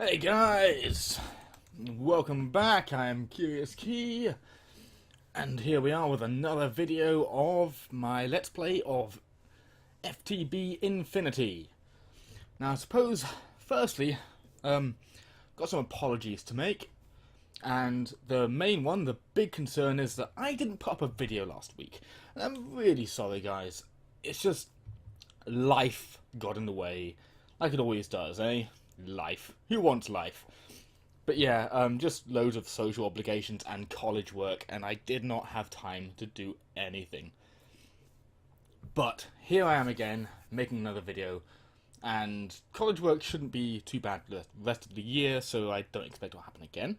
Hey guys, welcome back. I'm Curious Key, and here we are with another video of my Let's Play of FTB Infinity. Now, I suppose, firstly, got some apologies to make, and the main one, the big concern, is that I didn't put up a video last week. And I'm really sorry, guys. It's just life got in the way, like it always does, eh? Life. Who wants life? But yeah, just loads of social obligations and college work, and I did not have time to do anything. But here I am again, making another video, and college work shouldn't be too bad for the rest of the year, so I don't expect it to happen again.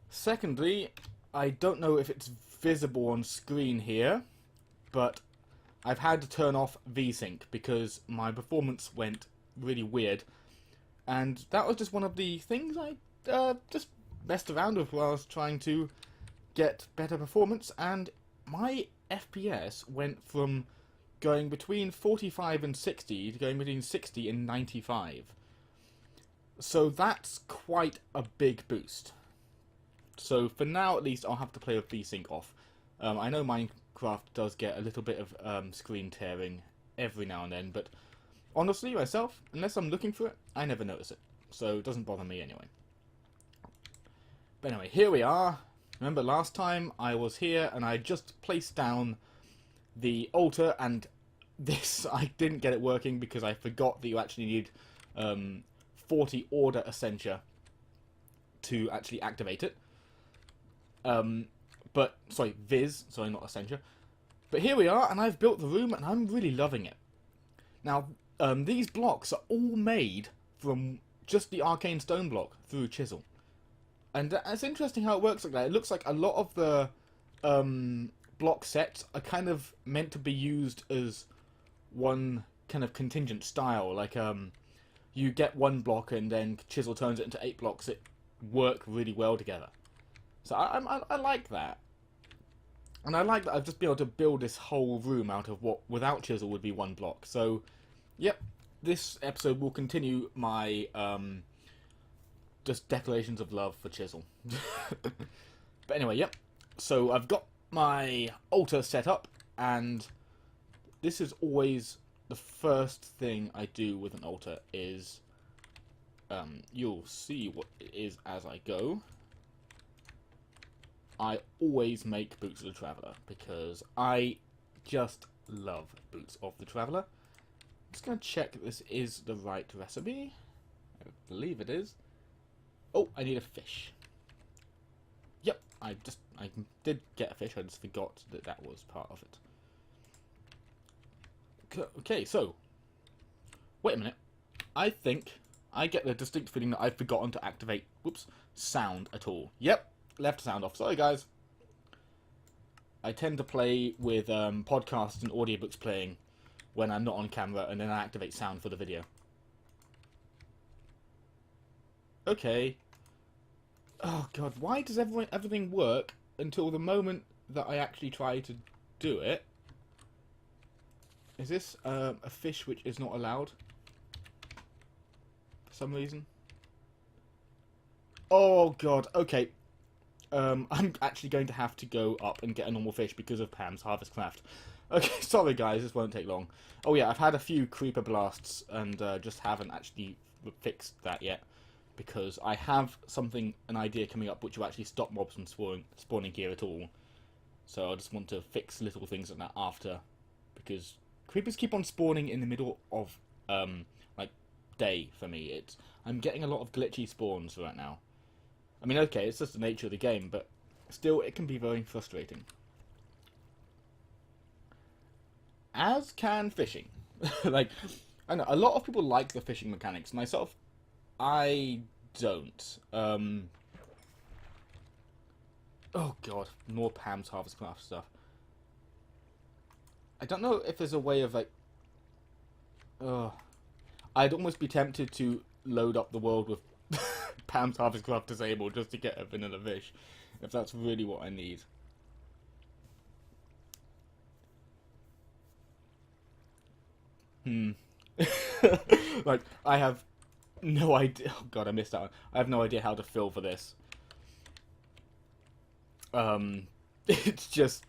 Secondly, I don't know if it's visible on screen here, but I've had to turn off VSync because my performance went really weird. And that was just one of the things I just messed around with while I was trying to get better performance, and my FPS went from going between 45 and 60 to going between 60 and 95. So that's quite a big boost. So for now, at least, I'll have to play with VSync off. I know Minecraft does get a little bit of screen tearing every now and then, but honestly, myself, unless I'm looking for it, I never notice it. So it doesn't bother me anyway. But anyway, here we are. Remember last time I was here and I just placed down the altar, and this, I didn't get it working because I forgot that you actually need 40 order essentia to actually activate it. Sorry, not essentia. But here we are, and I've built the room, and I'm really loving it. Now, these blocks are all made from just the arcane stone block through chisel. And it's interesting how it works like that. It looks like a lot of the block sets are kind of meant to be used as one kind of contingent style. Like, you get one block and then chisel turns it into 8 blocks that work really well together. So I like that. And I like that I've just been able to build this whole room out of what, without chisel, would be 1 block. So, yep, this episode will continue my, just declarations of love for chisel. But anyway, yep. So I've got my altar set up, and this is always the first thing I do with an altar is, you'll see what it is as I go. I always make Boots of the Traveller, because I just love Boots of the Traveller. I'm just going to check that this is the right recipe. I believe it is. Oh, I need a fish. Yep, I did get a fish, I just forgot that that was part of it. Okay, so, wait a minute. I think I get the distinct feeling that I've forgotten to activate, sound at all. Yep. Left sound off. Sorry, guys. I tend to play with podcasts and audiobooks playing when I'm not on camera, and then I activate sound for the video. Okay. Oh god, why does everything work until the moment that I actually try to do it? Is this a fish which is not allowed? For some reason? Oh god, okay. I'm actually going to have to go up and get a normal fish because of Pam's Harvest Craft. Okay, sorry guys, this won't take long. Oh yeah, I've had a few creeper blasts and just haven't actually fixed that yet. Because I have an idea coming up which will actually stop mobs from spawning here at all. So I just want to fix little things like that after. Because creepers keep on spawning in the middle of, like, day for me. I'm getting a lot of glitchy spawns right now. I mean, okay, it's just the nature of the game, but still, it can be very frustrating. As can fishing. Like, I know, a lot of people like the fishing mechanics. Myself, I don't. Oh god, more Pam's Harvest Craft stuff. I don't know if there's a way of, like... I'd almost be tempted to load up the world with Pam's Harvest Craft disabled just to get a vanilla fish, if that's really what I need. Like, I have no idea. Oh god, I missed that one. I have no idea how to fill for this. It's just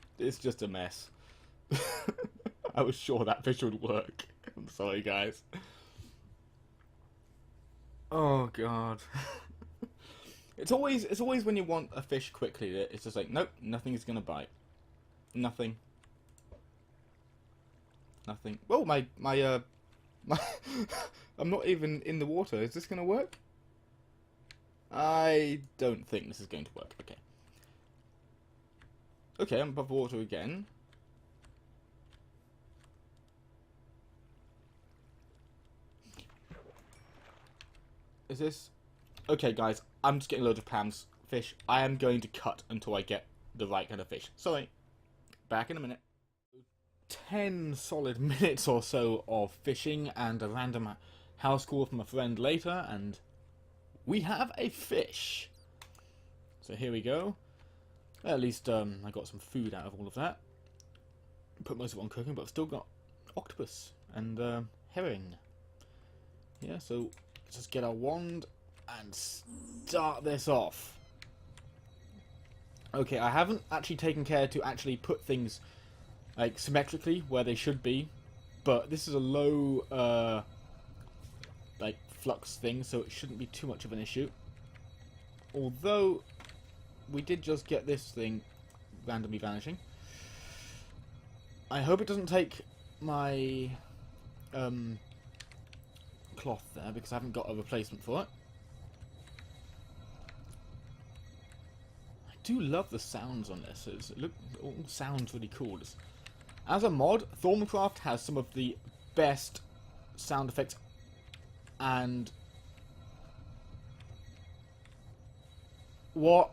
a mess. I was sure that fish would work. I'm sorry, guys. Oh god. It's always when you want a fish quickly that it's just like, nope, nothing is gonna bite. Nothing. Nothing. Oh, my I'm not even in the water. Is this gonna work? I don't think this is going to work. Okay. Okay, I'm above water again. Is this... Okay, guys, I'm just getting loads of clams, fish. I am going to cut until I get the right kind of fish. Sorry. Back in a minute. 10 solid minutes or so of fishing and a random house call from a friend later, and we have a fish. So here we go. At least I got some food out of all of that. Put most of it on cooking, but I've still got octopus and herring. Yeah, so let's just get our wand and start this off. Okay, I haven't actually taken care to actually put things like symmetrically where they should be, but this is a low like flux thing, so it shouldn't be too much of an issue. Although we did just get this thing randomly vanishing. I hope it doesn't take my cloth there, because I haven't got a replacement for it. I do love the sounds on this. It all sounds really cool. As a mod, Thorncraft has some of the best sound effects and... What?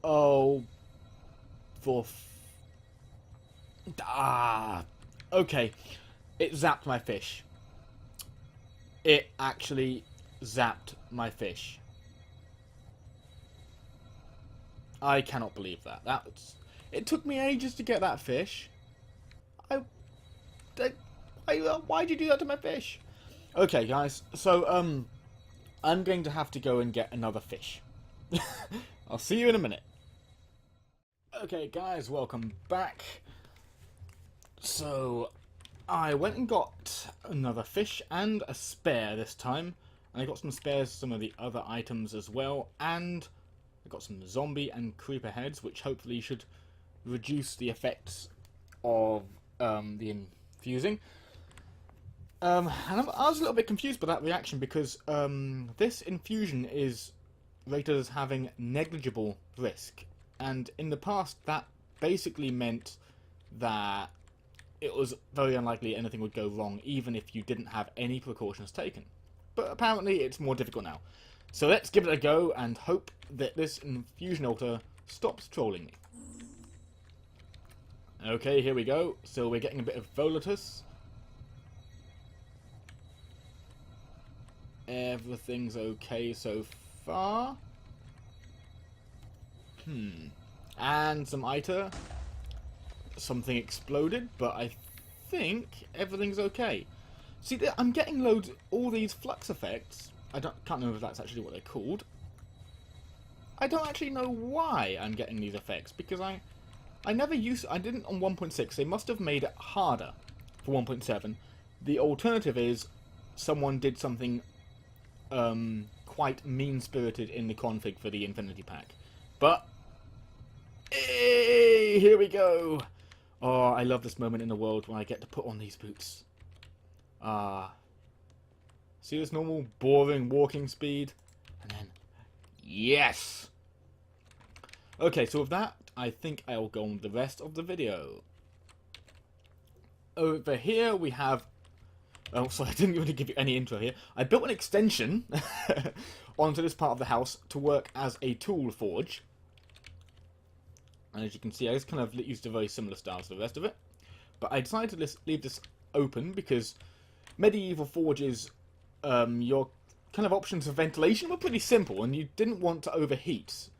Oh... Okay. It zapped my fish. It actually zapped my fish. I cannot believe that. It took me ages to get that fish. Why'd you do that to my fish? Okay, guys. So, I'm going to have to go and get another fish. I'll see you in a minute. Okay, guys, welcome back. So, I went and got another fish and a spare this time. And I got some spares, some of the other items as well. And I got some zombie and creeper heads, which hopefully should reduce the effects of the infusing. And I was a little bit confused by that reaction, because this infusion is rated as having negligible risk. And in the past, that basically meant that it was very unlikely anything would go wrong, even if you didn't have any precautions taken. But apparently it's more difficult now. So let's give it a go and hope that this infusion altar stops trolling me. Okay, here we go. So we're getting a bit of volatus. Everything's okay so far. And some iter. Something exploded, but I think everything's okay. See, I'm getting all these flux effects. Can't remember if that's actually what they're called. I don't actually know why I'm getting these effects, because I didn't on 1.6. They must have made it harder for 1.7. The alternative is someone did something quite mean-spirited in the config for the Infinity Pack. But hey, here we go. Oh, I love this moment in the world when I get to put on these boots. See this normal, boring walking speed? And then, yes! Okay, so with that, I think I'll go on with the rest of the video. Over here we have... Oh, sorry, I didn't really give you any intro here. I built an extension onto this part of the house to work as a tool forge. And as you can see, I just kind of used a very similar style to the rest of it. But I decided to leave this open because medieval forges, your kind of options for ventilation were pretty simple, and you didn't want to overheat.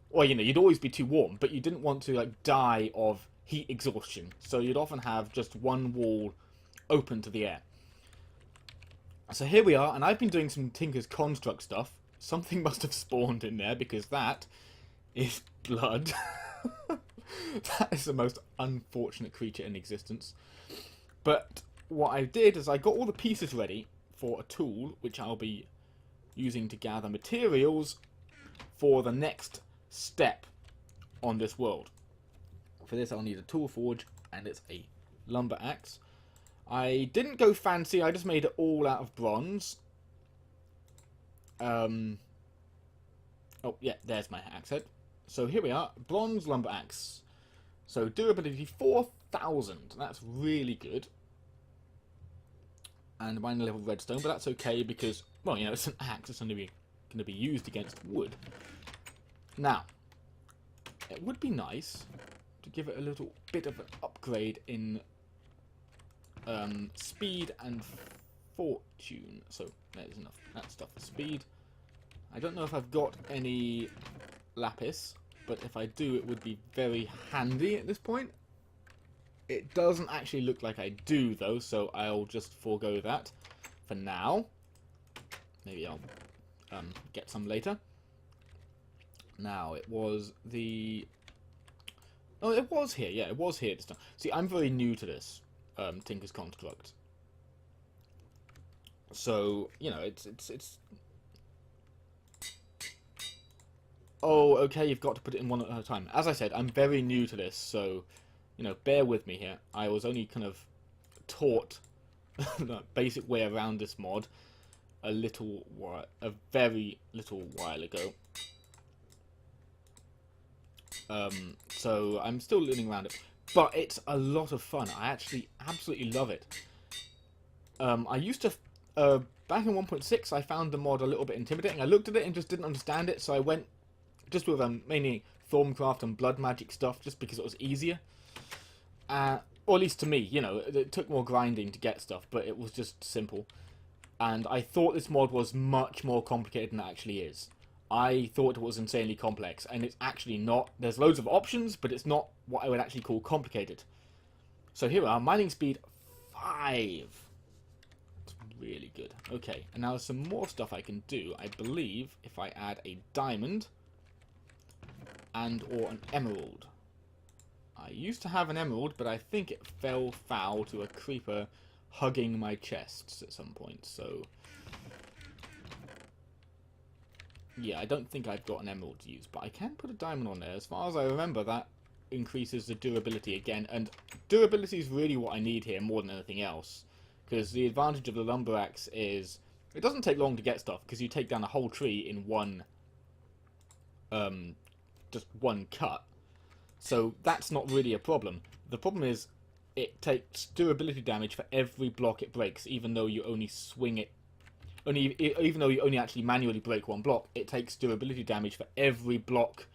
Or, you know, you'd always be too warm, but you didn't want to, like, die of heat exhaustion. So you'd often have just one wall open to the air. So here we are, and I've been doing some Tinker's Construct stuff. Something must have spawned in there, because that is blood. That is the most unfortunate creature in existence. But what I did is I got all the pieces ready for a tool, which I'll be using to gather materials for the next step on this world. For this I'll need a tool forge, and it's a lumber axe. I didn't go fancy, I just made it all out of bronze. Oh yeah, there's my axe head. So here we are, bronze lumber axe. So durability 4,000, that's really good. And minor level redstone, but that's okay because, well, you know, it's an axe, it's going to be used against wood. Now, it would be nice to give it a little bit of an upgrade in speed and fortune. So there's enough that stuff for speed. I don't know if I've got any lapis, but if I do, it would be very handy at this point. It doesn't actually look like I do, though, so I'll just forego that for now. Maybe I'll get some later. Now, it was the... Oh, it was here. Yeah, it was here this time. See, I'm very new to this Tinker's Construct. So, you know, it's... Oh, okay, you've got to put it in one at a time. As I said, I'm very new to this, so... You know, bear with me here. I was only kind of taught the basic way around this mod a very little while ago. So I'm still learning around it, but it's a lot of fun. I actually absolutely love it. I used to back in 1.6, I found the mod a little bit intimidating. I looked at it and just didn't understand it, so I went just with mainly Thorncraft and blood magic stuff, just because it was easier. Or at least to me, you know, it took more grinding to get stuff, but it was just simple. And I thought this mod was much more complicated than it actually is. I thought it was insanely complex, and it's actually not. There's loads of options, but it's not what I would actually call complicated. So here we are, mining speed 5. It's really good. Okay, and now there's some more stuff I can do. I believe if I add a diamond and or an emerald. I used to have an emerald, but I think it fell foul to a creeper hugging my chests at some point, so... Yeah, I don't think I've got an emerald to use, but I can put a diamond on there. As far as I remember, that increases the durability again, and durability is really what I need here more than anything else, because the advantage of the lumber axe is it doesn't take long to get stuff, because you take down a whole tree in one... just one cut. So that's not really a problem. The problem is it takes durability damage for every block it breaks, even though you only swing it. Even though you only actually manually break one block, it takes durability damage for every block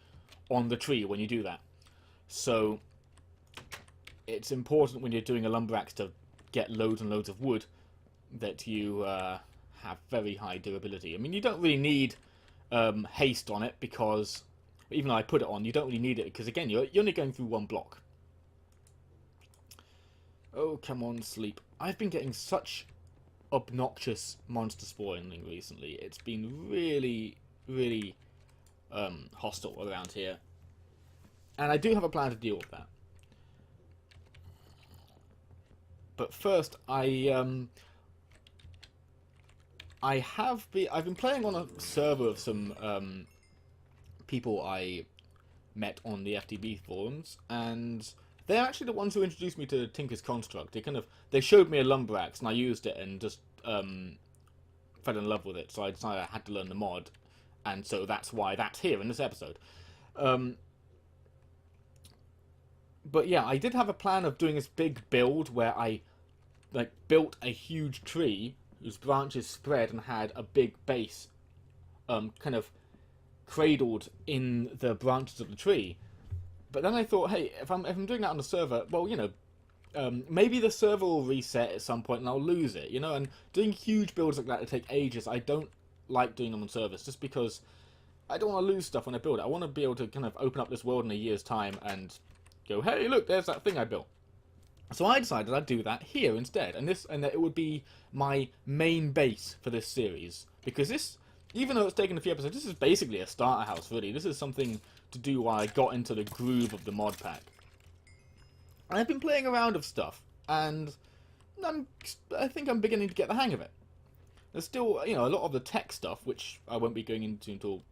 on the tree when you do that. So it's important when you're doing a lumber axe to get loads and loads of wood that you have very high durability. I mean, you don't really need haste on it, because even though I put it on, you don't really need it, because again, you're only going through one block. Oh, come on, sleep. I've been getting such obnoxious monster spawning recently. It's been really, really hostile around here. And I do have a plan to deal with that. But first, I've been playing on a server of some people I met on the FTB forums, and they're actually the ones who introduced me to Tinker's Construct. They showed me a lumber axe, and I used it and just fell in love with it. So I decided I had to learn the mod, and so that's why that's here in this episode. But yeah, I did have a plan of doing this big build where I built a huge tree whose branches spread and had a big base, kind of cradled in the branches of the tree. But then I thought, hey, if I'm doing that on the server, well, you know, maybe the server will reset at some point and I'll lose it, you know. And doing huge builds like that that take ages, I don't like doing them on servers, just because I don't want to lose stuff when I build it. I want to be able to kind of open up this world in a year's time and go, hey, look, there's that thing I built. So I decided I'd do that here instead, and that it would be my main base for this series, because this, even though it's taken a few episodes, this is basically a starter house, really. This is something to do while I got into the groove of the mod pack. And I've been playing around with stuff, and I think I'm beginning to get the hang of it. There's still, a lot of the tech stuff, which I won't be going into until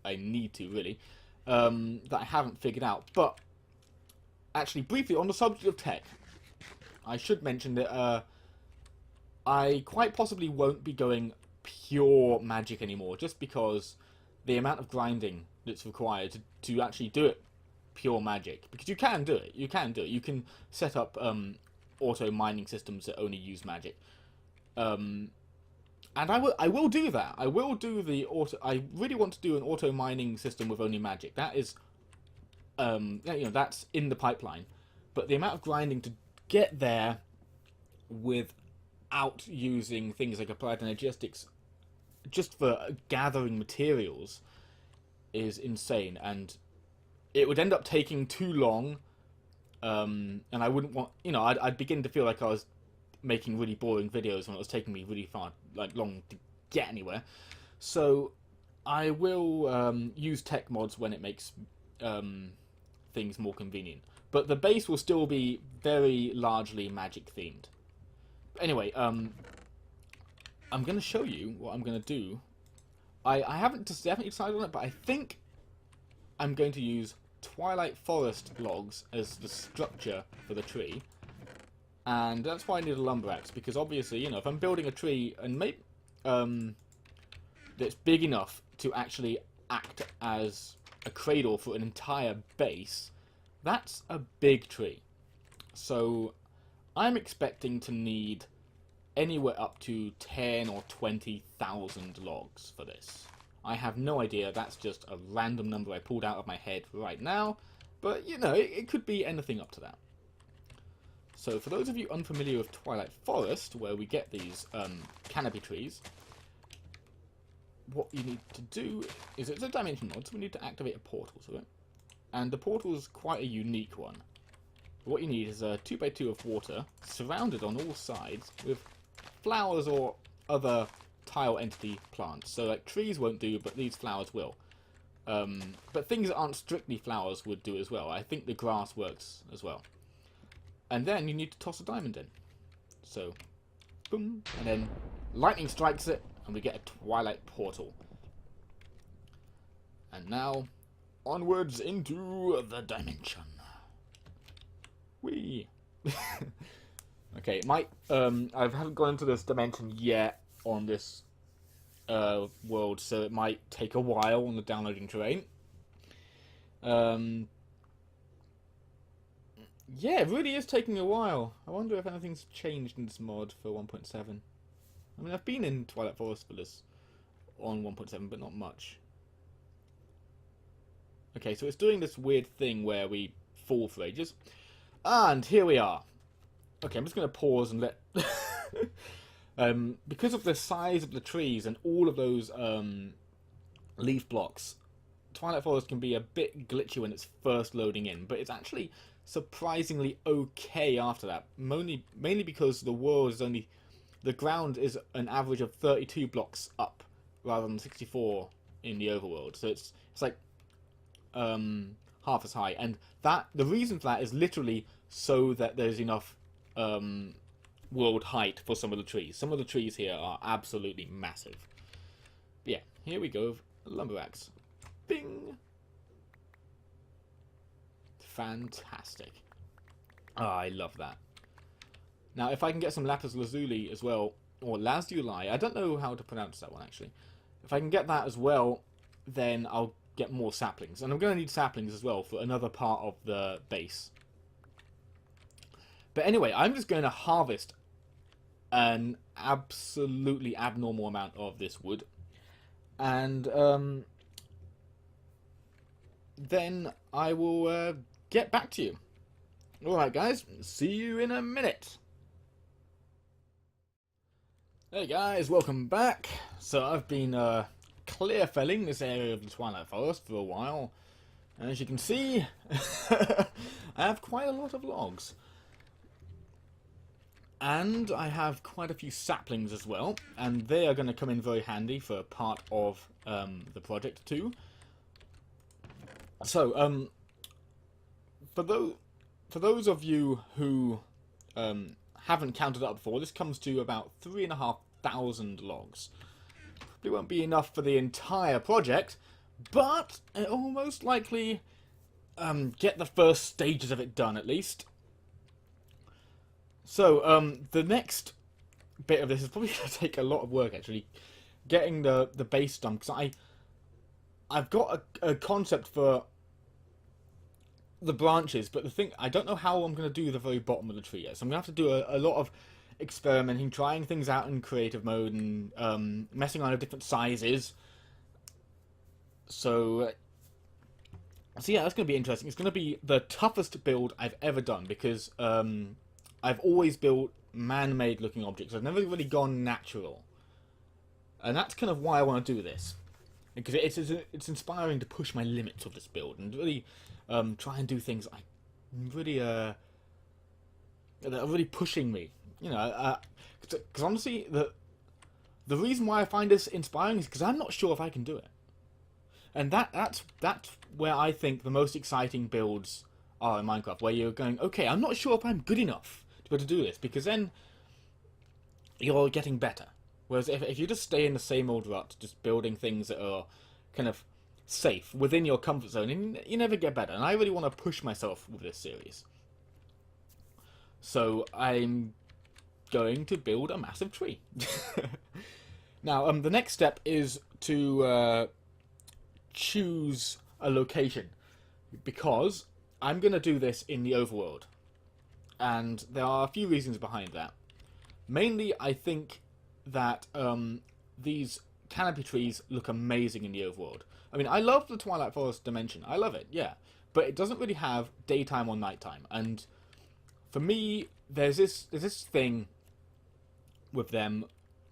I need to, really, that I haven't figured out. But, actually, briefly, on the subject of tech, I should mention that I quite possibly won't be going pure magic anymore, just because the amount of grinding that's required to actually do it pure magic, because you can do it. You can set up auto mining systems that only use magic. And I will do that. I will do the auto. I really want to do an auto mining system with only magic. That is, that's in the pipeline. But the amount of grinding to get there without using things like applied energetics just for gathering materials is insane, and it would end up taking too long, and I wouldn't want, I'd begin to feel like I was making really boring videos when it was taking me really long to get anywhere. So I will use tech mods when it makes things more convenient. But the base will still be very largely magic themed. Anyway, I'm going to show you what I'm going to do. I haven't definitely decided on it, but I think I'm going to use Twilight Forest logs as the structure for the tree. And that's why I need a lumber axe, because obviously, if I'm building a tree and maybe that's big enough to actually act as a cradle for an entire base, that's a big tree. So I'm expecting to need anywhere up to 10 or 20,000 logs for this. I have no idea, that's just a random number I pulled out of my head right now, but it could be anything up to that. So for those of you unfamiliar with Twilight Forest, where we get these canopy trees, what you need to do is, it's a dimension mod, so we need to activate a portal to it. And the portal is quite a unique one. What you need is a 2x2 of water, surrounded on all sides with flowers or other tile entity plants. So like trees won't do, but these flowers will. But things that aren't strictly flowers would do as well. I think the grass works as well. And then you need to toss a diamond in. So, boom, and then lightning strikes it, and we get a Twilight portal. And now, onwards into the dimension. Whee! Okay, I haven't gone into this dimension yet on this world, so it might take a while on the downloading train. Yeah, it really is taking a while. I wonder if anything's changed in this mod for 1.7. I mean, I've been in Twilight Forest for this on 1.7, but not much. Okay, so it's doing this weird thing where we fall for ages. And here we are. Okay, I'm just going to pause and let... because of the size of the trees and all of those leaf blocks, Twilight Forest can be a bit glitchy when it's first loading in, but it's actually surprisingly okay after that. Mainly because the world is only... The ground is an average of 32 blocks up, rather than 64 in the overworld. So it's like half as high. And the reason for that is literally so that there's enough world height for some of the trees. Some of the trees here are absolutely massive. But yeah, here we go. Lumber axe. Bing! Fantastic. Oh, I love that. Now, if I can get some lapis lazuli as well, or lazuli, I don't know how to pronounce that one actually. If I can get that as well, then I'll get more saplings. And I'm going to need saplings as well for another part of the base. But anyway, I'm just going to harvest an absolutely abnormal amount of this wood. And then I will get back to you. Alright guys, see you in a minute. Hey guys, welcome back. So I've been clear felling this area of the Twilight Forest for a while. And as you can see, I have quite a lot of logs. And I have quite a few saplings as well, and they are going to come in very handy for part of the project too. So, for those of you who haven't counted up before, this comes to about 3,500 logs. Probably won't be enough for the entire project, but it'll most likely get the first stages of it done at least. So, the next bit of this is probably going to take a lot of work, actually, getting the base done, because I've got a concept for the branches, but the thing, I don't know how I'm going to do the very bottom of the tree yet, so I'm going to have to do a lot of experimenting, trying things out in creative mode, and messing around with different sizes. So yeah, that's going to be interesting. It's going to be the toughest build I've ever done, because I've always built man-made looking objects. I've never really gone natural. And that's kind of why I want to do this. Because it's inspiring to push my limits of this build and really try and do things I really that are really pushing me. You know, because honestly, the reason why I find this inspiring is because I'm not sure if I can do it. And that's where I think the most exciting builds are in Minecraft, where you're going, okay, I'm not sure if I'm good enough to be able to do this, because then you're getting better. Whereas if you just stay in the same old rut, just building things that are kind of safe within your comfort zone, you never get better. And I really want to push myself with this series. So I'm going to build a massive tree. Now, the next step is to choose a location, because I'm going to do this in the overworld. And there are a few reasons behind that. Mainly, I think that these canopy trees look amazing in the overworld. I mean, I love the Twilight Forest dimension. I love it, yeah. But it doesn't really have daytime or nighttime. And for me, there's this thing with them,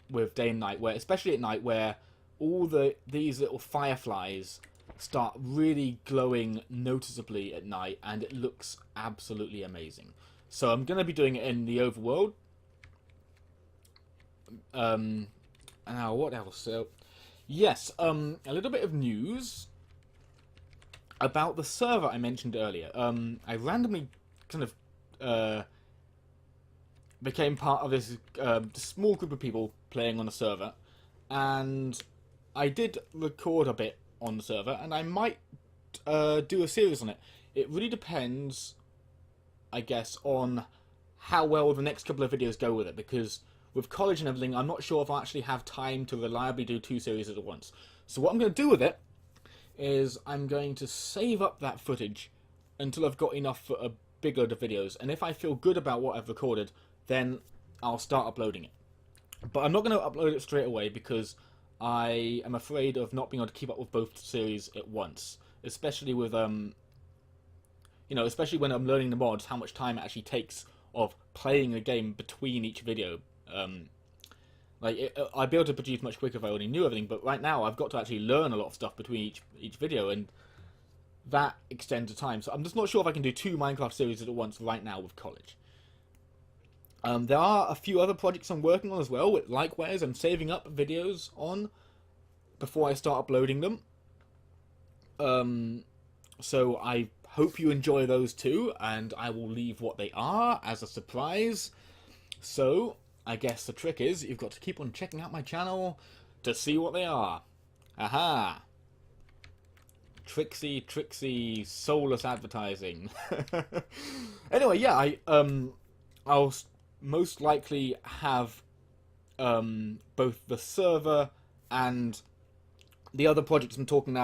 with day and night, where, especially at night, where all these little fireflies start really glowing noticeably at night, and it looks absolutely amazing. So I'm going to be doing it in the overworld. Now, what else? So, yes, a little bit of news about the server I mentioned earlier. I randomly kind of became part of this small group of people playing on a server, and I did record a bit on the server, and I might do a series on it. It really depends, I guess, on how well the next couple of videos go with it, because with college and everything, I'm not sure if I actually have time to reliably do 2 series at once. So what I'm going to do with it is I'm going to save up that footage until I've got enough for a big load of videos, and if I feel good about what I've recorded, then I'll start uploading it. But I'm not going to upload it straight away, because I am afraid of not being able to keep up with both series at once, especially with especially when I'm learning the mods, how much time it actually takes of playing the game between each video. I'd be able to produce much quicker if I already knew everything, but right now I've got to actually learn a lot of stuff between each video, and that extends the time. So I'm just not sure if I can do 2 Minecraft series at once right now with college. There are a few other projects I'm working on as well, with likewise I'm saving up videos on before I start uploading them. So I hope you enjoy those too, and I will leave what they are as a surprise. So I guess the trick is you've got to keep on checking out my channel to see what they are. Aha! Tricksy, soulless advertising. Anyway, yeah, I'll most likely have both the server and the other projects I'm talking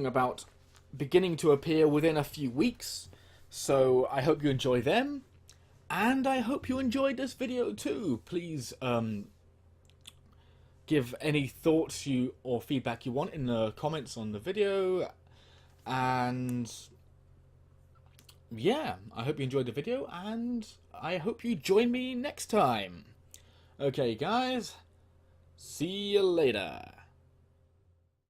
about beginning to appear within a few weeks. So I hope you enjoy them. And I hope you enjoyed this video too. Please give any thoughts or feedback you want in the comments on the video. And yeah, I hope you enjoyed the video, and I hope you join me next time. Okay, guys, see you later.